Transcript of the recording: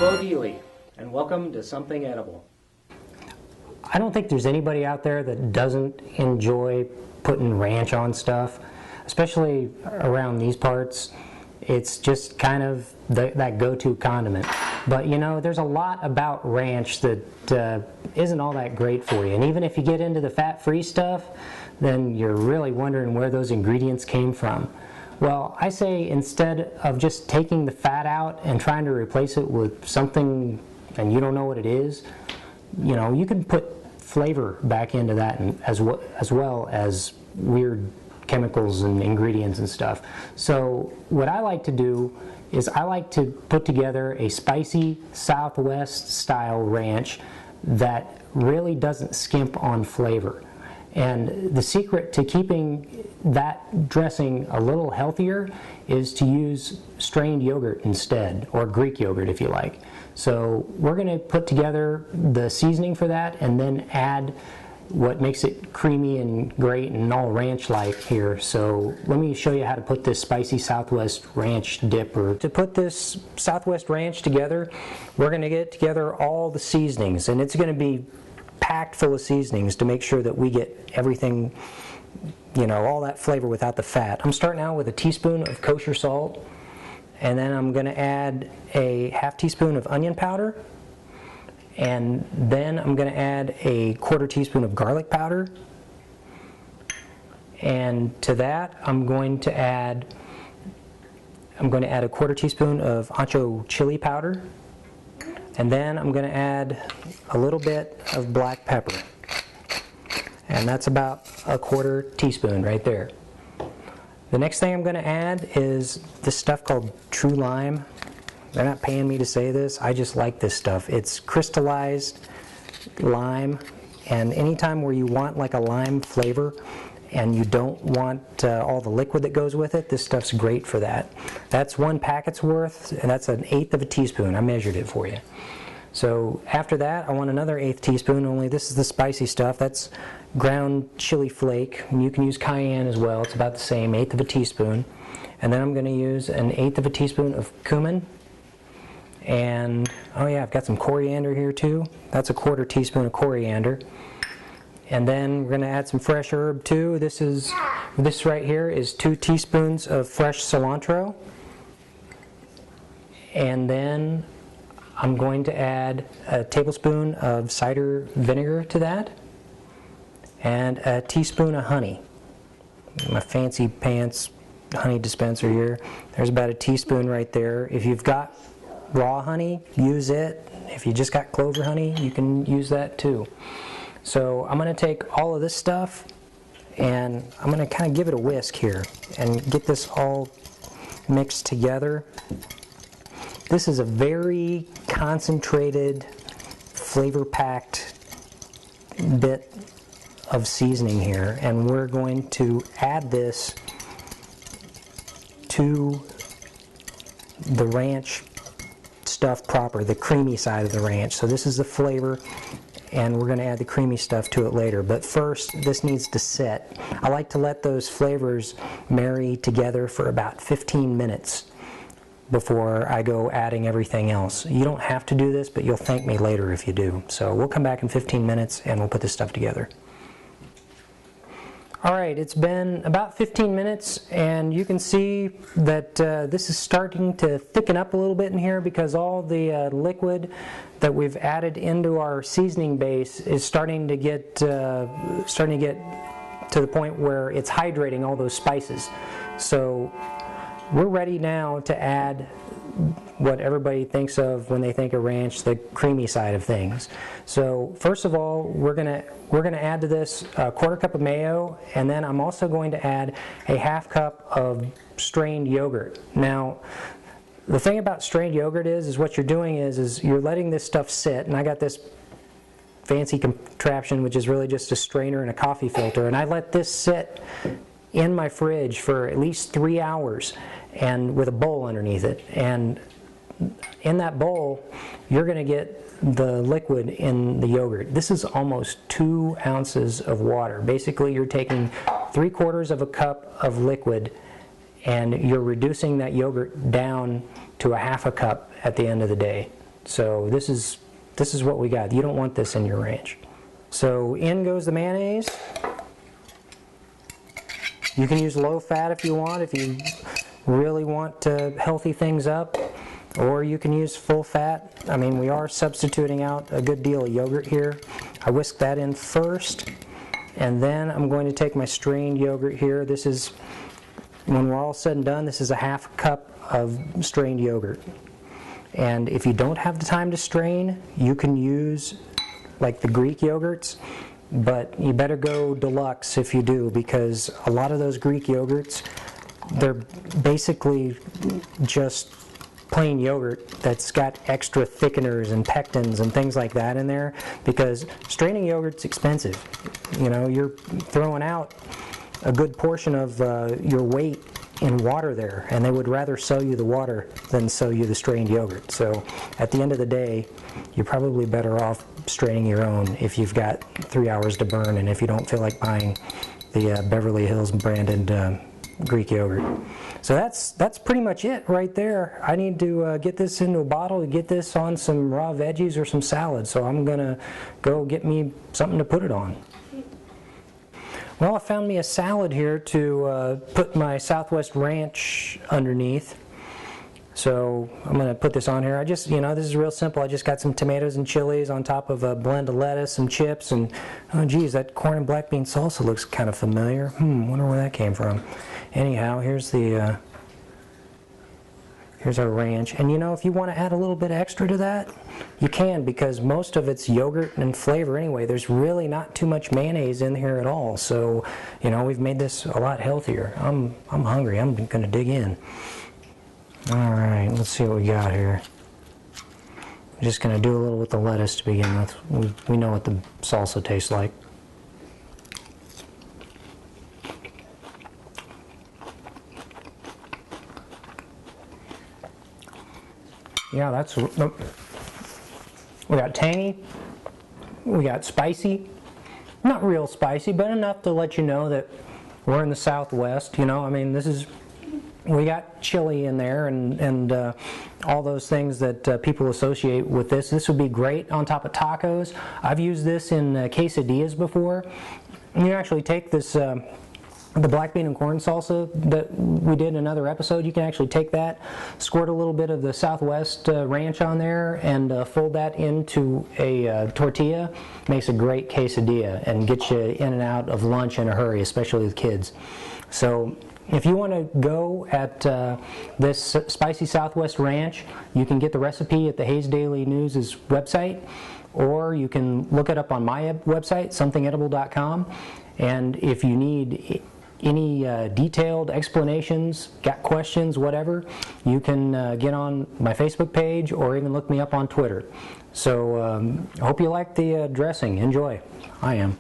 Bo Deely, and welcome to Something Edible. I don't think there's anybody out there that doesn't enjoy putting ranch on stuff, especially around these parts. It's just kind of that go-to condiment. But you know, there's a lot about ranch that isn't all that great for you. And even if you get into the fat-free stuff, then you're really wondering where those ingredients came from. Well, I say instead of just taking the fat out and trying to replace it with something and you don't know what it is, you know, you can put flavor back into that, and as well as weird chemicals and ingredients and stuff. So what I like to do is I like to put together a spicy Southwest style ranch that really doesn't skimp on flavor. And the secret to keeping that dressing a little healthier is to use strained yogurt instead, or Greek yogurt if you like. So we're going to put together the seasoning for that and then add what makes it creamy and great and all ranch-like here. So let me show you how to put this spicy Southwest ranch dip. Or to put this Southwest ranch together, we're going to get together all the seasonings, and it's going to be packed full of seasonings to make sure that we get everything, you know, all that flavor without the fat. I'm starting out with a teaspoon of kosher salt, and then I'm going to add a half teaspoon of onion powder, and then I'm going to add a quarter teaspoon of garlic powder, and to that I'm going to add a quarter teaspoon of ancho chili powder, and then I'm going to add a little bit of black pepper, and that's about a quarter teaspoon right there. The next thing I'm going to add is this stuff called True Lime. They're not paying me to say this, I just like this stuff. It's crystallized lime, and anytime where you want like a lime flavor and you don't want all the liquid that goes with it, this stuff's great for that. That's 1 packet's worth, and that's 1/8 of a teaspoon. I measured it for you. So after that, I want another 1/8 teaspoon, only this is the spicy stuff. That's ground chili flake, and you can use cayenne as well. It's about the same, 1/8 of a teaspoon. And then I'm going to use 1/8 of a teaspoon of cumin. And, oh yeah, I've got some coriander here too. That's a quarter teaspoon of coriander. And then we're going to add some fresh herb too. This right here is 2 teaspoons of fresh cilantro. And then I'm going to add a tablespoon of cider vinegar to that, and a teaspoon of honey. My fancy pants honey dispenser here. There's about a teaspoon right there. If you've got raw honey, use it. If you just got clover honey, you can use that too. So I'm going to take all of this stuff and I'm going to kind of give it a whisk here and get this all mixed together. This is a very concentrated, flavor-packed bit of seasoning here, and we're going to add this to the ranch stuff proper, the creamy side of the ranch. So this is the flavor, and we're going to add the creamy stuff to it later. But first, this needs to sit. I like to let those flavors marry together for about 15 minutes before I go adding everything else. You don't have to do this, but you'll thank me later if you do. So we'll come back in 15 minutes and we'll put this stuff together. Alright, it's been about 15 minutes, and you can see that this is starting to thicken up a little bit in here because all the liquid that we've added into our seasoning base is starting to get to the point where it's hydrating all those spices. So we're ready now to add what everybody thinks of when they think of ranch, the creamy side of things. So first of all, we're gonna add to this a quarter cup of mayo, and then I'm also going to add a half cup of strained yogurt. Now, the thing about strained yogurt is what you're doing is you're letting this stuff sit, and I got this fancy contraption which is really just a strainer and a coffee filter, and I let this sit in my fridge for at least 3 hours, and with a bowl underneath it. And in that bowl, you're going to get the liquid in the yogurt. This is almost 2 ounces of water. Basically, you're taking 3/4 of a cup of liquid, and you're reducing that yogurt down to a half a cup at the end of the day. So this is what we got. You don't want this in your ranch. So in goes the mayonnaise. You can use low fat if you want, if you really want to healthy things up, or you can use full fat. I mean, we are substituting out a good deal of yogurt here. I whisk that in first, and then I'm going to take my strained yogurt here. This is, when we're all said and done, this is a half cup of strained yogurt. And if you don't have the time to strain, you can use like the Greek yogurts, but you better go deluxe if you do, because a lot of those Greek yogurts, they're basically just plain yogurt that's got extra thickeners and pectins and things like that in there, because straining yogurt's expensive. You know, you're throwing out a good portion of your weight in water there, and they would rather sell you the water than sell you the strained yogurt. So at the end of the day, you're probably better off straining your own if you've got 3 hours to burn, and if you don't feel like buying the Beverly Hills branded Greek yogurt. So that's pretty much it right there. I need to get this into a bottle and get this on some raw veggies or some salad, so I'm gonna go get me something to put it on. Well, I found me a salad here to put my Southwest Ranch underneath. So I'm going to put this on here. I just, you know, this is real simple. I just got some tomatoes and chilies on top of a blend of lettuce, some chips, and oh geez, that corn and black bean salsa looks kind of familiar. Wonder where that came from. Anyhow, here's the here's our ranch. And you know, if you want to add a little bit extra to that, you can, because most of it's yogurt and flavor anyway. There's really not too much mayonnaise in here at all. So, you know, we've made this a lot healthier. I'm hungry. I'm going to dig in. All right, let's see what we got here. I'm just going to do a little with the lettuce to begin with. We know what the salsa tastes like. Yeah, that's, we got tangy, we got spicy, not real spicy, but enough to let you know that we're in the Southwest, you know, I mean, we got chili in there and all those things that people associate with this. This would be great on top of tacos. I've used this in quesadillas before. You actually take this, the black bean and corn salsa that we did in another episode, you can actually take that, squirt a little bit of the Southwest Ranch on there, and fold that into a tortilla. Makes a great quesadilla and gets you in and out of lunch in a hurry, especially with kids. So if you want to go at this spicy Southwest Ranch, you can get the recipe at the Hays Daily News' website, or you can look it up on my website, somethingedible.com. And if you need any detailed explanations, got questions, whatever, you can get on my Facebook page or even look me up on Twitter. So I hope you like the dressing. Enjoy. I am.